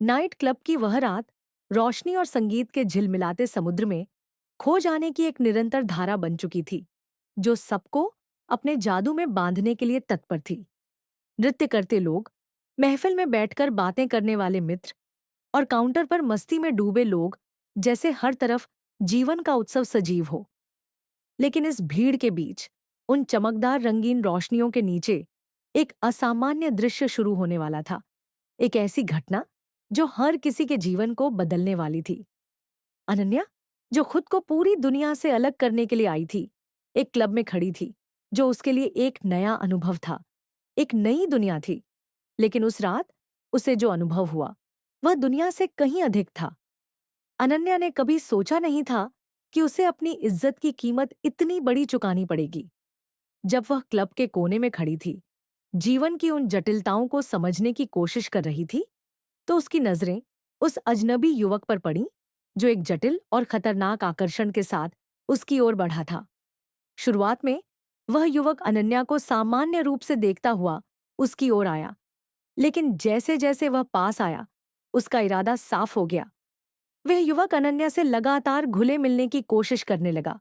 Night club की वह रात रोशनी और संगीत के झिलमिलाते समुद्र में खो जाने की एक निरंतर धारा बन चुकी थी, जो सबको अपने जादू में बांधने के लिए तत्पर थी। नृत्य करते लोग, महफिल में बैठकर बातें करने वाले मित्र और काउंटर पर मस्ती में डूबे लोग, जैसे हर तरफ जीवन का उत्सव सजीव हो। लेकिन इस भीड़ के बीच, उन चमकदार रंगीन रोशनियों के नीचे, एक असामान्य दृश्य शुरू होने वाला था। एक ऐसी घटना जो हर किसी के जीवन को बदलने वाली थी। अनन्या, जो खुद को पूरी दुनिया से अलग करने के लिए आई थी, एक क्लब में खड़ी थी, जो उसके लिए एक नया अनुभव था, एक नई दुनिया थी। लेकिन उस रात उसे जो अनुभव हुआ, वह दुनिया से कहीं अधिक था। अनन्या ने कभी सोचा नहीं था कि उसे अपनी इज्जत की कीमत इतनी बड़ी चुकानी पड़ेगी। जब वह क्लब के कोने में खड़ी थी, जीवन की उन जटिलताओं को समझने की कोशिश कर रही थी, तो उसकी नजरें उस अजनबी युवक पर पड़ीं, जो एक जटिल और खतरनाक आकर्षण के साथ उसकी ओर बढ़ा था। शुरुआत में वह युवक अनन्या को सामान्य रूप से देखता हुआ उसकी ओर आया, लेकिन जैसे जैसे वह पास आया, उसका इरादा साफ हो गया। वह युवक अनन्या से लगातार घुले मिलने की कोशिश करने लगा,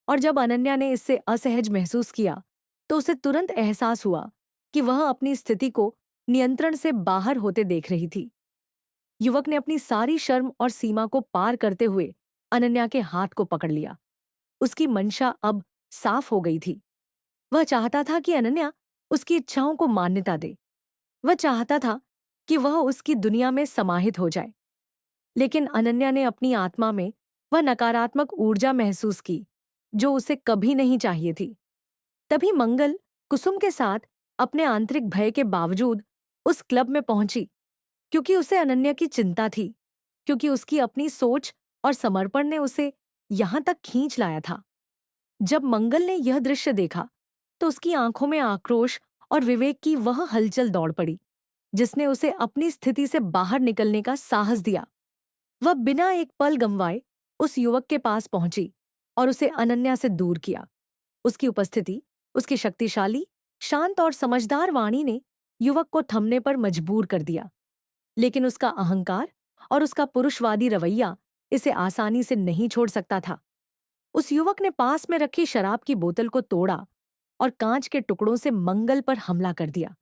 और जब अनन्या ने इससे असहज महसूस किया, तो उसे तुरंत एहसास हुआ कि वह अपनी स्थिति को नियंत्रण से बाहर होते देख रही थी। युवक ने अपनी सारी शर्म और सीमा को पार करते हुए अनन्या के हाथ को पकड़ लिया। उसकी मंशा अब साफ हो गई थी। वह चाहता था कि अनन्या उसकी इच्छाओं को मान्यता दे। वह चाहता था कि वह उसकी दुनिया में समाहित हो जाए। लेकिन अनन्या ने अपनी आत्मा में वह नकारात्मक ऊर्जा महसूस की, जो उसे कभी नहीं चाहिए थी। तभी मंगल कुसुम के साथ अपने आंतरिक भय के बावजूद उस क्लब में पहुंची, क्योंकि उसे अनन्या की चिंता थी, क्योंकि उसकी अपनी सोच और समर्पण ने उसे यहां तक खींच लाया था। जब मंगल ने यह दृश्य देखा, तो उसकी आंखों में आक्रोश और विवेक की वह हलचल दौड़ पड़ी, जिसने उसे अपनी स्थिति से बाहर निकलने का साहस दिया। वह बिना एक पल गंवाए उस युवक के पास पहुंची और उसे अनन्या से दूर किया। उसकी उपस्थिति, उसकी शक्तिशाली, शांत और समझदार वाणी ने युवक को थमने पर मजबूर कर दिया। लेकिन उसका अहंकार और उसका पुरुषवादी रवैया इसे आसानी से नहीं छोड़ सकता था। उस युवक ने पास में रखी शराब की बोतल को तोड़ा और कांच के टुकड़ों से मंगल पर हमला कर दिया।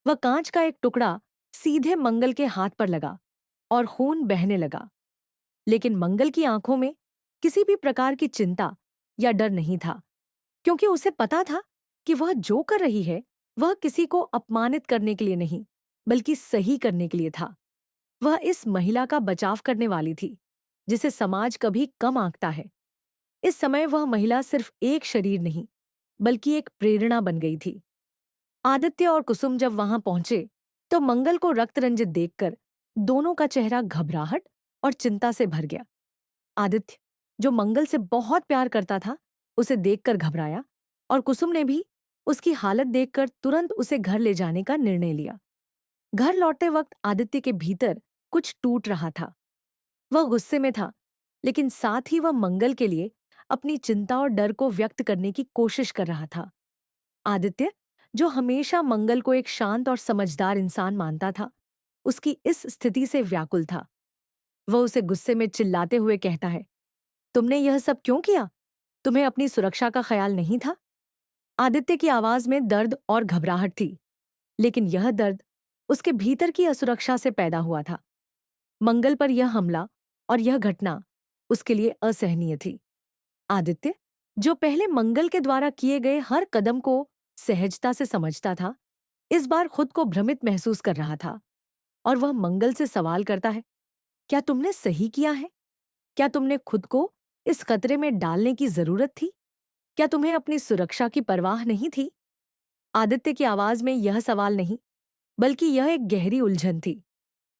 वह कांच का एक टुकड़ा सीधे मंगल के हाथ पर लगा और खून बहने लगा। लेकिन मंगल की आंखों में किसी भी प्रकार की चिंता या डर नहीं था, क्योंकि उसे पता था कि वह जो कर रही है, वह किसी को अपमानित करने के लिए नहीं, बल्कि सही करने के लिए था। वह इस महिला का बचाव करने वाली थी, जिसे समाज कभी कम आंकता है। इस समय वह महिला सिर्फ एक शरीर नहीं, बल्कि एक प्रेरणा बन गई थी। आदित्य और कुसुम जब वहां पहुंचे, तो मंगल को रक्त रंजित देखकर दोनों का चेहरा घबराहट और चिंता से भर गया। आदित्य, जो मंगल से बहुत प्यार करता था, उसे देखकर घबराया, और कुसुम ने भी उसकी हालत देखकर तुरंत उसे घर ले जाने का निर्णय लिया। घर लौटते वक्त आदित्य के भीतर कुछ टूट रहा था। वह गुस्से में था, लेकिन साथ ही वह मंगल के लिए अपनी चिंता और डर को व्यक्त करने की कोशिश कर रहा था। आदित्य, जो हमेशा मंगल को एक शांत और समझदार इंसान मानता था, उसकी इस स्थिति से व्याकुल था। वह उसे गुस्से में चिल्लाते हुए कहता है, तुमने यह सब क्यों किया? तुम्हें अपनी सुरक्षा का ख्याल नहीं था? आदित्य की आवाज में दर्द और घबराहट थी, लेकिन यह दर्द उसके भीतर की असुरक्षा से पैदा हुआ था। मंगल पर यह हमला और यह घटना उसके लिए असहनीय थी। आदित्य, जो पहले मंगल के द्वारा किए गए हर कदम को सहजता से समझता था, इस बार खुद को भ्रमित महसूस कर रहा था, और वह मंगल से सवाल करता है, क्या तुमने सही किया है? क्या तुमने खुद को इस खतरे में डालने की जरूरत थी? क्या तुम्हें अपनी सुरक्षा की परवाह नहीं थी? आदित्य की आवाज में यह सवाल नहीं, बल्कि यह एक गहरी उलझन थी।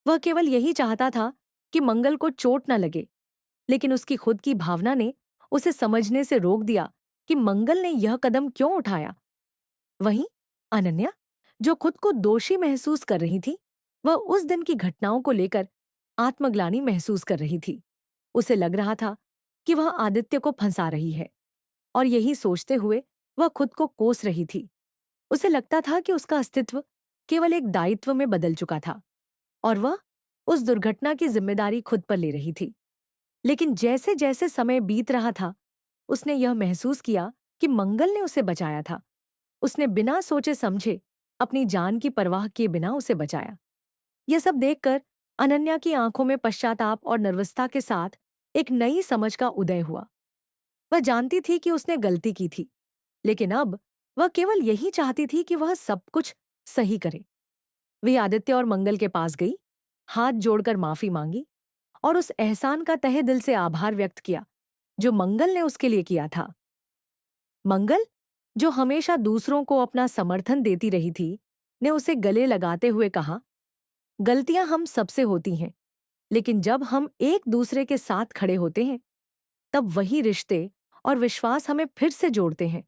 वह केवल यही चाहता था कि मंगल को चोट न लगे, लेकिन उसकी खुद की भावना ने उसे समझने से रोक दिया कि मंगल ने यह कदम क्यों उठाया। वहीं अनन्या, जो खुद को दोषी महसूस कर रही थी, वह उस दिन की घटनाओं को लेकर आत्मग्लानि महसूस कर रही थी। उसे लग रहा था कि वह आदित्य को फंसा रही है, और यही सोचते हुए वह खुद को कोस रही थी। उसे लगता था कि उसका अस्तित्व केवल एक दायित्व में बदल चुका था, और वह उस दुर्घटना की जिम्मेदारी खुद पर ले रही थी। लेकिन जैसे जैसे समय बीत रहा था, उसने यह महसूस किया कि मंगल ने उसे बचाया था। उसने बिना सोचे समझे अपनी जान की परवाह किए बिना उसे बचाया। यह सब देखकर अनन्या की आंखों में पश्चाताप और नर्वसता के साथ एक नई समझ का उदय हुआ। वह जानती थी कि उसने गलती की थी, लेकिन अब वह केवल यही चाहती थी कि वह सब कुछ सही करे। वह आदित्य और मंगल के पास गई, हाथ जोड़कर माफी मांगी और उस एहसान का तहे दिल से आभार व्यक्त किया जो मंगल ने उसके लिए किया था। मंगल, जो हमेशा दूसरों को अपना समर्थन देती रही थी, ने उसे गले लगाते हुए कहा, गलतियां हम सबसे होती हैं, लेकिन जब हम एक दूसरे के साथ खड़े होते हैं, तब वही रिश्ते और विश्वास हमें फिर से जोड़ते हैं।